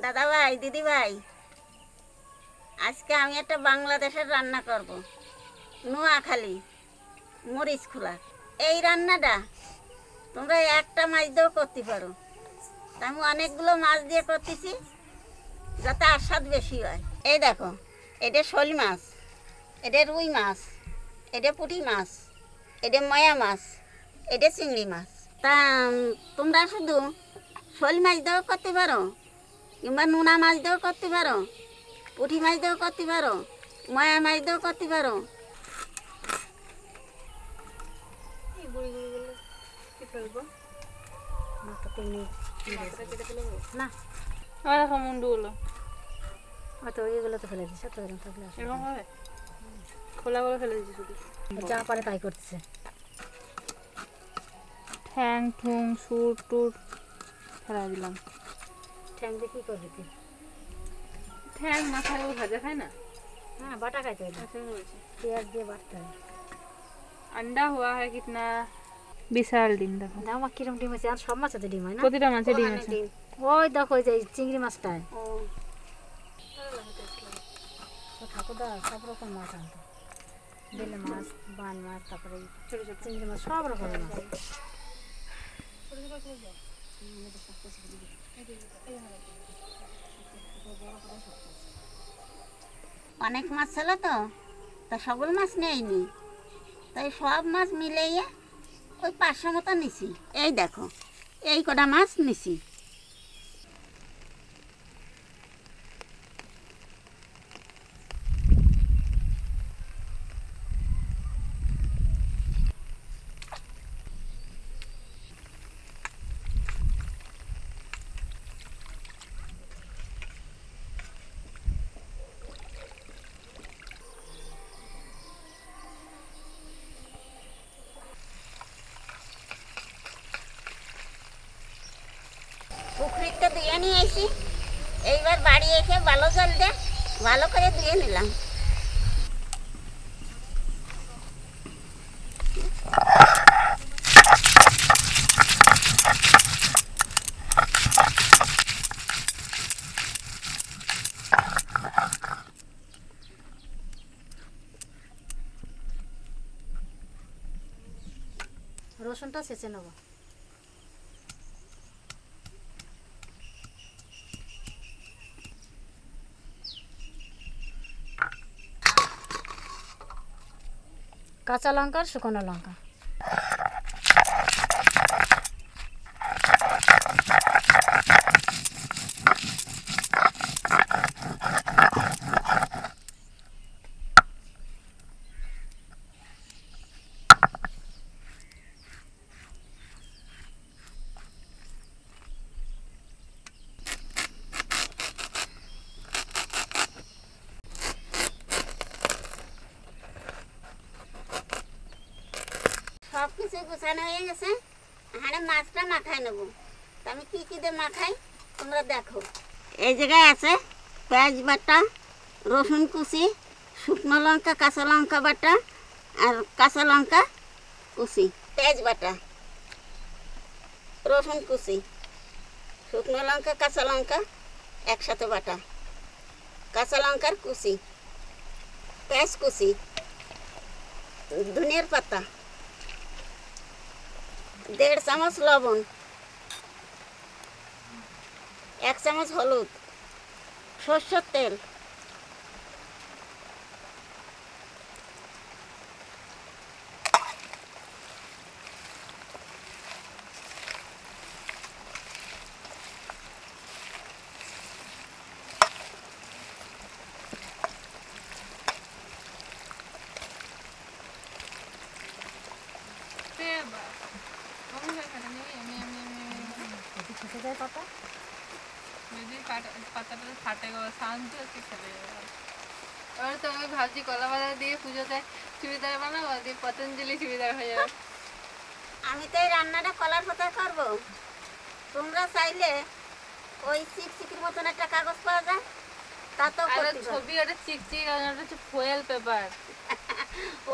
দাদা ভাই, দিদি ভাই, আজকে আমি একটা বাংলাদেশের রান্না করব। নোয়াখালী মরিচ খোলা। এই রান্নাটা তোমরা একটা মাছ দিয়েও করতে পারো। আমি অনেকগুলো মাছ দিয়ে করতেছি যাতে আস্বাদ বেশি হয়। এই দেখো, এটা শোল মাছ, এটা রুই মাছ, এটা পুঁটি মাছ, এটা ময়া মাছ, এটা চিংড়ি মাছ। তা তোমরা শুধু শোল মাছ দিয়েও করতে পারো, কিংবা নোনা মাছ দিয়েও করতে পারো, পুঁটি মাছ দিয়েও করতে পারো, ময়া মাছ দিয়েও করতে পারো। না মুন্ডুগুলো হয়তো ওইগুলো তো ফেলে দিচ্ছে, তো এরকম থাকলে এরকম হবে, খোলাগুলো ফেলে দিচ্ছি শুধু। যা পারে তাই করতেছে। ঠ্যাং ঠুং সুর টুর ফেলা দিলাম। ঠ্যাং দিয়ে কী করবি তুই? ঠ্যাং মাথায় ও ভাজা খায় না? হ্যাঁ, বাটা খাইতে হবে, পেঁয়াজ দিয়ে বাটতে হবে। अंडा हुआ है कितना, বিশাল ডিম দেখো। আমার কিরম ডিম আছে? আর সব মাছাতে ডিম হয় না? প্রতিটা মাছে ডিম আছে। ওই দেখো, ওই যে চিংড়ি মাছটায় ঠাকুরদা সব রকম মাছ আনতো, বেলে মাছ, বান মাছ, তারপরে ছোটো ছোটো চিংড়ি মাছ, সব রকমের মাছ। অনেক মাছ ছিল তো, তা সকল মাছ নেয়নি, তাই সব মাছ মিলিয়ে ওই 500 মতো নিছি। এই দেখো, এই কটা মাছ নিছি। পুকুরিতে ধুয়ে নিয়ে এসি, এইবার বাড়ি এসে ভালো জল দিয়ে ভালো করে ধুয়ে নিলাম। রসুনটা ছেঁচে নেব। কাঁচা লঙ্কা, শুকনো লঙ্কা, সব কিছু গুছানো হয়ে গেছে। এখানে মাছটা মাখাই নেবো। তা আমি কী কী দিয়ে মাখাই তোমরা দেখো। এই জায়গায় আছে পেঁয়াজ বাটা, রসুন কুচি, শুকনো লঙ্কা, কাঁচা লঙ্কা বাটা, আর কাঁচা লঙ্কা কুচি। পেঁয়াজ বাটা, রসুন কুচি, শুকনো লঙ্কা, কাঁচা লঙ্কা একসাথে বাটা, কাঁচা লঙ্কার কুচি, পেঁয়াজ কুচি, ধনিয়ার পাতা, 1.5 চামচ লবণ, 1 চামচ হলুদ, সরষের তেল, পাতা পাতাটা ফাটে গো, শান্ত হচ্ছে খেলে। এবার তো আমি ভাবছি কলা পাতা দিয়ে পুজোতে চুড়িদার বানাবো, দিয়ে পতঞ্জলি চুড়িদার হয়ে যাবে। আমি তো এই রান্নাটা কলার পাতায় করবো। তোমরা চাইলে ওই চিকচিকির মতন একটা কাগজ পাওয়া যায়, তাতেও করতে পারো। ছবি ওটা চিকচিক, ওটা হচ্ছে ফয়েল পেপার।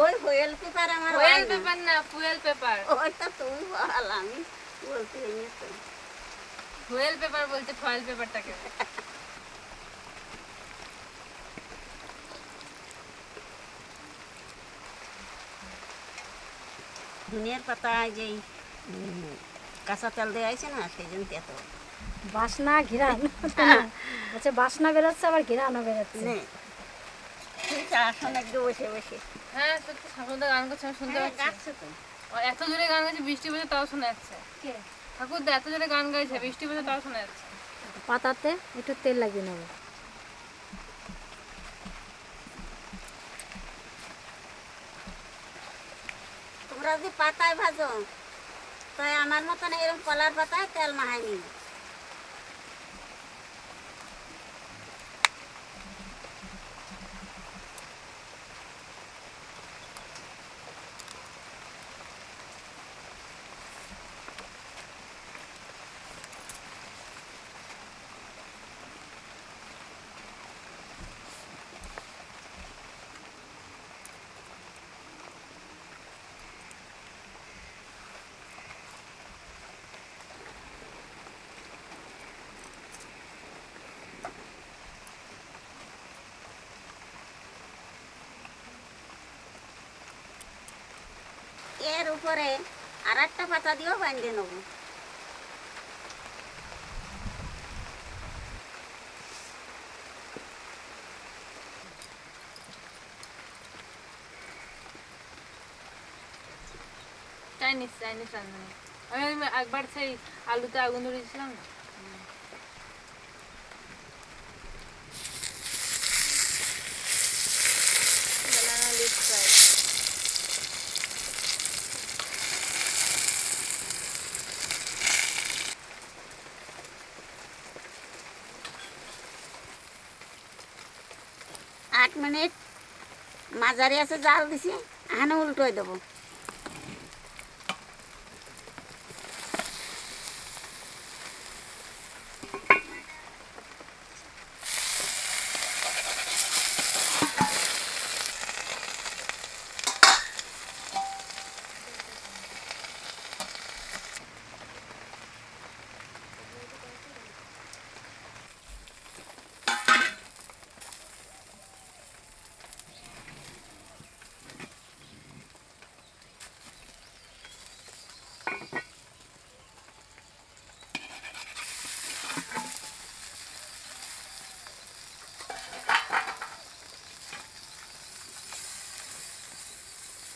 ওই ফয়েল পেপার আমার ফয়েল পেপার না, ফুয়েল পেপার। ওইটা তুমি বল, আমি বলতে নিয়েছি। ফুয়েল পেপার বলতে ফয়েল পেপারটাকে। ধনিয়ার পাতায় যেই কাঁচা তেল দেওয়া আছে না, সেই জন্য এত বাসনা ঘিরান আচ্ছা, বাসনা বেরোচ্ছে আবার ঘিরানো বেরোচ্ছে। নে আসুন একটু বসে বসে হ্যাঁ সত্যি ঠাকুরদা গান করছে, আমি শুনতে পাচ্ছি। গাচ্ছে তো। আর এত জোরে গান গাইছে, বৃষ্টি পড়ছে তাও শোনা যাচ্ছে। কে? ঠাকুরদা এত জোরে গান গাইছে, বৃষ্টি পড়ছে তাও শোনা যাচ্ছে। পাতাতে একটু তেল লাগিয়ে নেবো। তোমরা যদি পাতায় ভাজো, তাই আমার মতন এরকম কলার পাতায় তেল মাহাই নিবে। এর উপরে আর একটা পাতা দিয়েও বাঁধে নেবো। চাইনিজ চাইনিজ রান্না। আমি একবার সেই আলুতে আগুন ধরিয়েছিলাম না। banana leaf fry। 8 মিনিট মাঝারি আছে জাল দিছি, এখানে উল্টোই দেবো।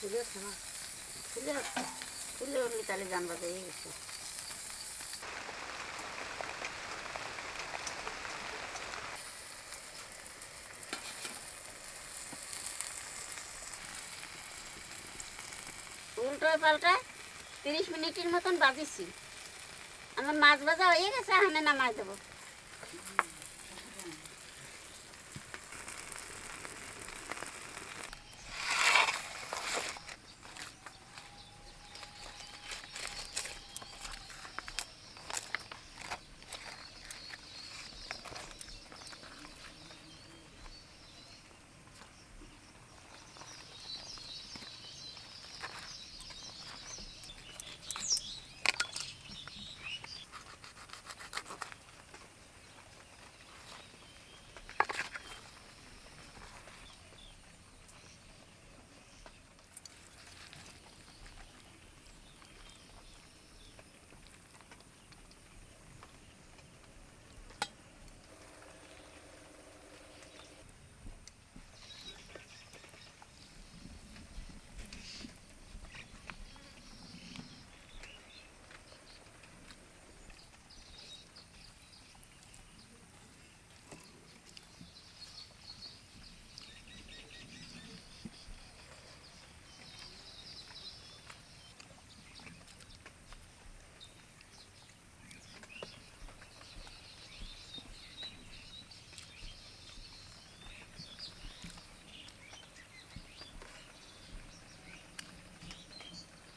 ফুলে ফুলে ফুলে উঠলে তাহলে জানবা যে এই গেছে। উল্টোয় পাল্টায় 30 মিনিটের মতন বাজিছি। আমার মাছ ভাজা হয়ে গেছে, এখানে নামাই দেবো।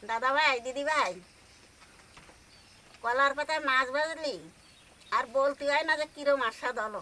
দাদা ভাই, দিদি ভাই, কলার পাতায় মাছ ভাজলি আর বলতে হয় না যে কিরম আস্বাদ হলো।